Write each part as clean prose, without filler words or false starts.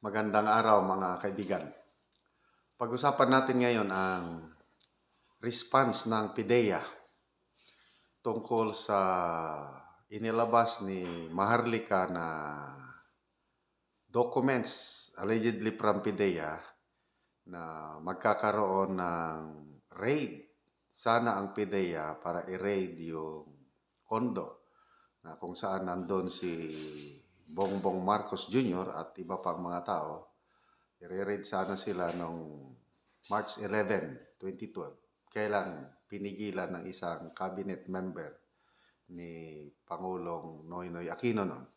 Magandang araw mga kaibigan. Pag-usapan natin ngayon ang response ng PIDEA tungkol sa inilabas ni Maharlika na documents allegedly from PIDEA na magkakaroon ng raid. Sana ang PIDEA para i-raid yung kondo na kung saan nandun si Bongbong Marcos Jr. at iba pang mga tao. I-raid sana sila noong March 11, 2012. Kailan pinigilan ng isang cabinet member ni Pangulong Noynoy Aquino noon.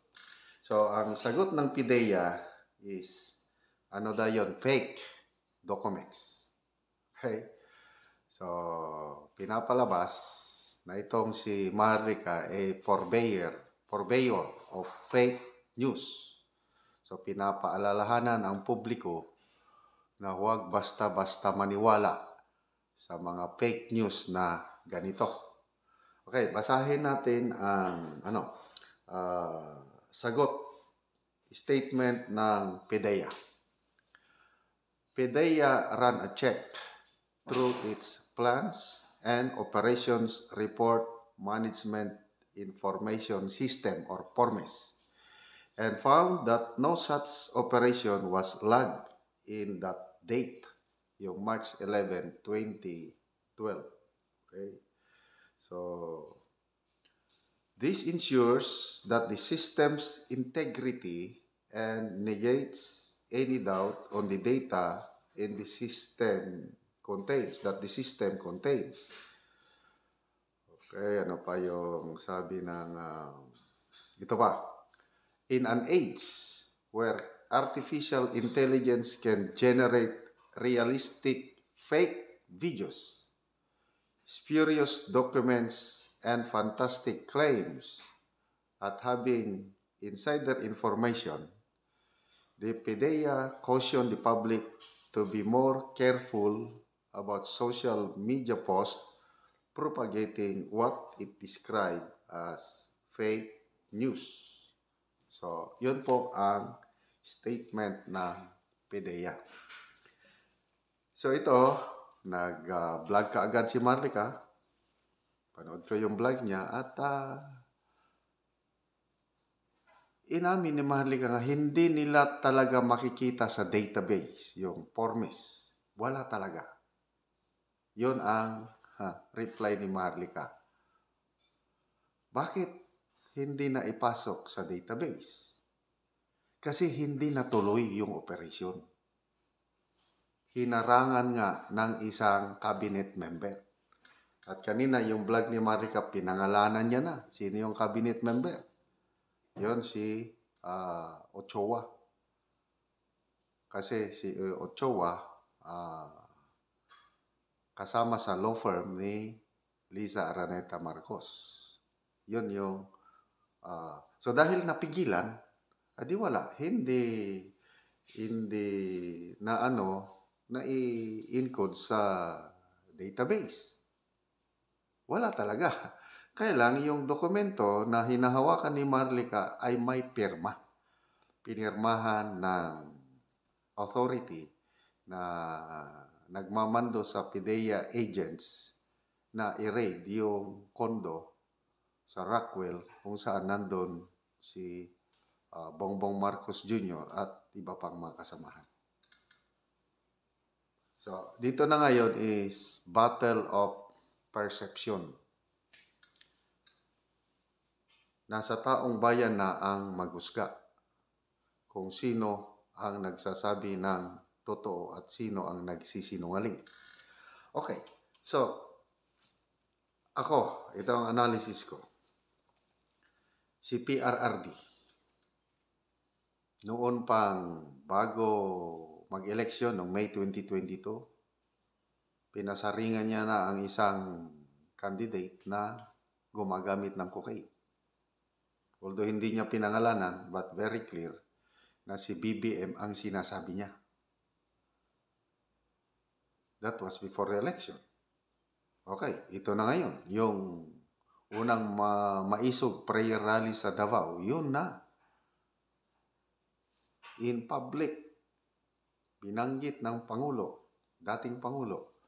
So, ang sagot ng PIDEA is, ano daw yun? Fake documents. Okay? So, pinapalabas na itong si Maharlika ay purveyor of fake news. So, pinapaalalahanan ang publiko na huwag basta-basta maniwala sa mga fake news na ganito. Okay, basahin natin ang statement ng PIDEA. PIDEA ran a check through its plans and operations report management information system or PORMES and found that no such operation was logged in that date, yung March 11, 2012. Okay? So, this ensures that the system's integrity and negates any doubt on the data in the system contains. Okay, ano pa yung sabi ng ito pa? In an age where artificial intelligence can generate realistic fake videos, spurious documents, and fantastic claims at having insider information, the PIDEA cautioned the public to be more careful about social media posts propagating what it described as fake news. So, yun po ang statement ng PIDEA. So, ito, nag-vlog kaagad si Maharlika. Panood ko yung vlog niya at inamin ni Maharlika nga hindi nila talaga makikita sa database yung PORMES. Wala talaga. Yun ang reply ni Maharlika. Bakit hindi na ipasok sa database? Kasi hindi natuloy yung operasyon. Hinarangan nga ng isang cabinet member. At kanina yung vlog ni Maharlika, pinangalanan niya na. Sino yung cabinet member? Yun si Ochoa. Kasi si Ochoa kasama sa law firm ni Liza Araneta Marcos. Yun yung so dahil napigilan, adi wala, hindi na i-encode sa database. Wala talaga. Kaya lang yung dokumento na hinahawakan ni Maharlika ay may pirma. Pinirmahan ng authority na nagmamando sa PIDEA agents na i-raid yung kondo sa Rockwell kung saan nandun si Bongbong Marcos Jr. at iba pang mga kasamahan. So, dito na ngayon is battle of perception. Nasa taong bayan na ang maghusga kung sino ang nagsasabi ng totoo at sino ang nagsisinungaling. Okay, so ako, ito ang analysis ko. Si PRRD, noon pang bago mag-eleksyon noong May 2022, pinasaringan niya na ang isang candidate na gumagamit ng cocaine. Although hindi niya pinangalanan, but very clear na si BBM ang sinasabi niya. That was before the election. Okay, ito na ngayon. Yung unang maisog prayer rally sa Davao, yun na. In public, binanggit ng Pangulo, dating Pangulo,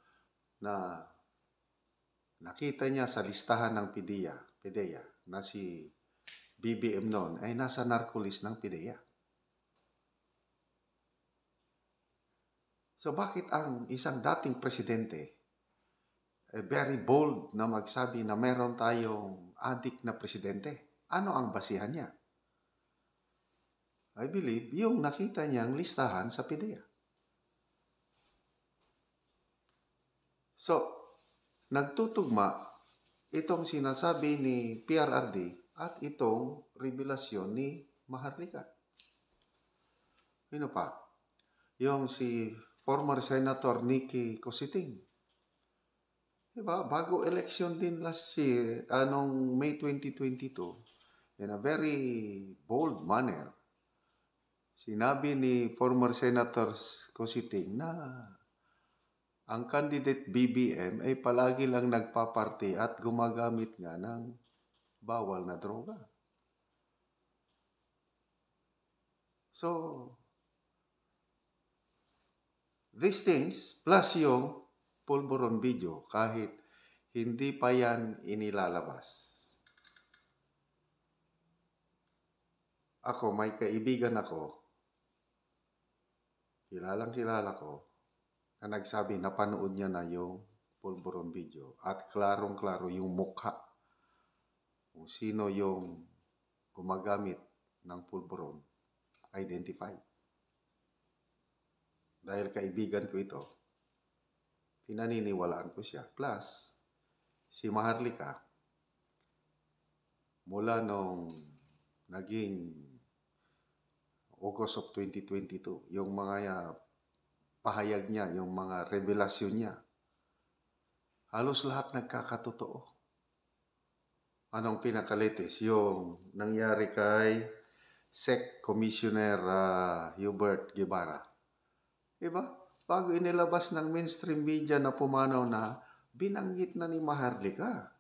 na nakita niya sa listahan ng PDEA na si BBM noon ay nasa narco-list ng PDEA. So bakit ang isang dating presidente very bold na magsabi na meron tayong adik na presidente? Ano ang basihan niya? I believe yung nakita niyang listahan sa PDEA. So, nagtutugma itong sinasabi ni PRRD at itong revelasyon ni Maharlika. Ano pa? Yung si former Senator Nicky Cositing. Diba? Bago election din last year, anong May 2022, in a very bold manner, sinabi ni former Senator Cositing na ang candidate BBM ay palagi lang nagpaparte at gumagamit nga ng bawal na droga. So, these things, plus yung pulburon video, kahit hindi pa yan inilalabas. Ako, may kaibigan ako, kilalang kilala ko, na nagsabi na panood niya na yung pulburon video at klarong-klaro yung mukha kung sino yung gumagamit ng pulburon, identified. Dahil kaibigan ko ito, pinaniniwalaan ko siya. Plus, si Maharlika, mula nung naging August of 2022, yung mga pahayag niya, yung mga revelasyon niya, halos lahat nagkakatotoo. Anong pinakalitis? Yung nangyari kay SEC Commissioner Hubert Guevara. Diba? Bago inilabas ng mainstream media na pumanaw na, binanggit na ni Maharlika.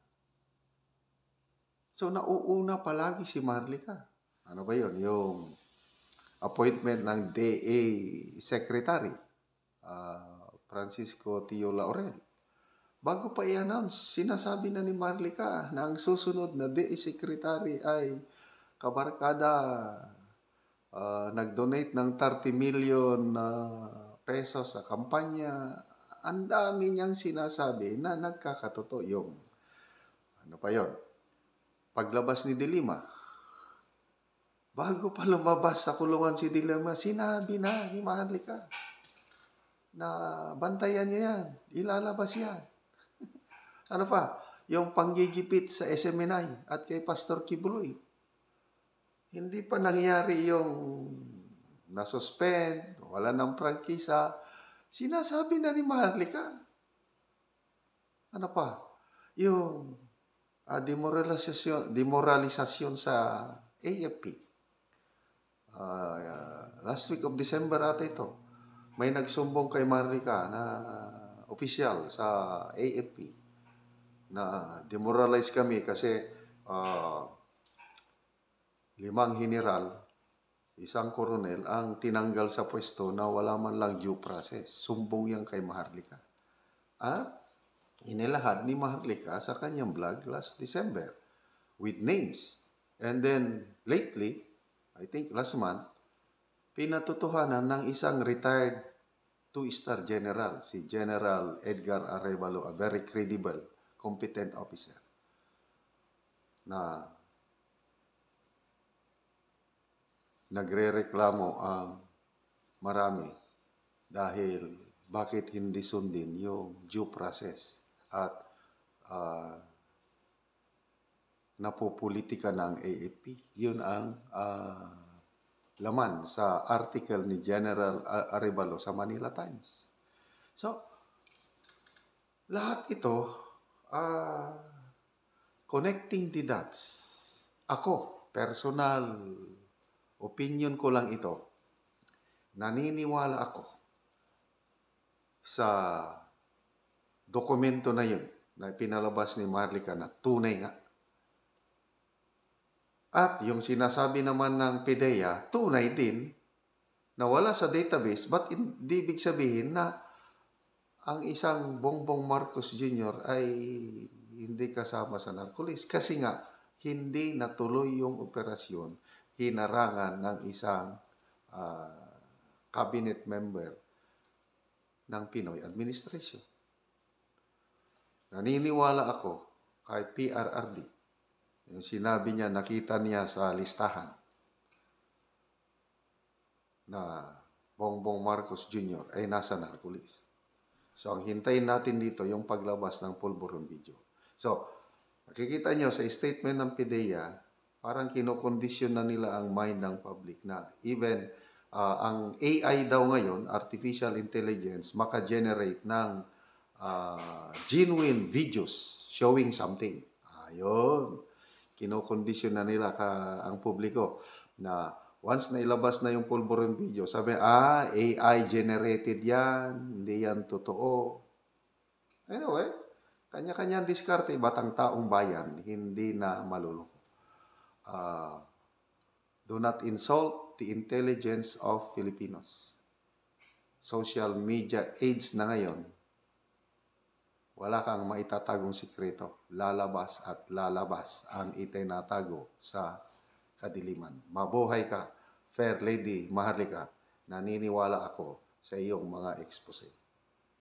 So, nauuna palagi si Maharlika. Ano ba yun? Yung appointment ng DA Secretary, Francisco Tio Laurel. Bago pa i-announce, sinasabi na ni Maharlika na ang susunod na DA Secretary ay kabarkada nag-donate ng 30 million pesos sa kampanya. Ang dami niyang sinasabi na nagkakatotoo yung ano pa yon? Paglabas ni De Lima, bago pa lumabas sa kulungan si De Lima, sinabi na ni Maharlika na bantayan niya yan, ilalabas yan. Ano pa? Yung panggigipit sa SMNI at kay Pastor Kibuloy. Hindi pa nangyari yung nasuspend, wala ng prangkisa. Sinasabi na ni Maharlika. Ano pa? Yung demoralisasyon sa AFP. Last week of December ata ito, may nagsumbong kay Maharlika na opisyal sa AFP na demoralize kami kasi 5 general, 1 koronel ang tinanggal sa pwesto na wala man lang due process. Sumbong yan kay Maharlika. At inilahad ni Maharlika sa kanyang vlog last December with names. And then lately, I think last month, pinatutuhanan ng isang retired 2-star general, si General Edgar Arevalo, a very credible, competent officer, na nagre-reklamo ang marami dahil bakit hindi sundin yung due process at napopolitika ng AFP. Yun ang laman sa article ni General Arevalo sa Manila Times. So, lahat ito, connecting the dots. Ako, personal opinion ko lang ito. Naniniwala ako sa dokumento na yun na pinalabas ni Maharlika na tunay nga. At yung sinasabi naman ng PDEA, tunay din nawala sa database, but hindi ibig sabihin na ang isang Bongbong Marcos Jr. ay hindi kasama sa narco-list. Kasi nga, hindi natuloy yung operasyon, hinarangan ng isang cabinet member ng Pinoy administration. Naniniwala ako kay PRRD. Yung sinabi niya, nakita niya sa listahan na Bongbong Marcos Jr. ay nasa narco-list. So, ang hintayin natin dito yung paglabas ng pulburon video. So, nakikita nyo sa statement ng PIDEA, parang kinokondisyon na nila ang mind ng public na even ang AI daw ngayon, Artificial Intelligence, maka-generate ng genuine videos showing something. Ayun. Kinokondisyon na nila ang publiko na once na ilabas na yung pulburon video, sabi, AI generated yan, hindi yan totoo. Anyway, kanya-kanya diskarte, batang taong bayan, hindi na maluloko. Do not insult the intelligence of Filipinos. Social media age na ngayon, wala kang maitatagong sikreto. Lalabas at lalabas ang itinatago sa kadiliman. Mabuhay ka, Fair Lady Maharlika. Naniniwala ako sa iyong mga expose.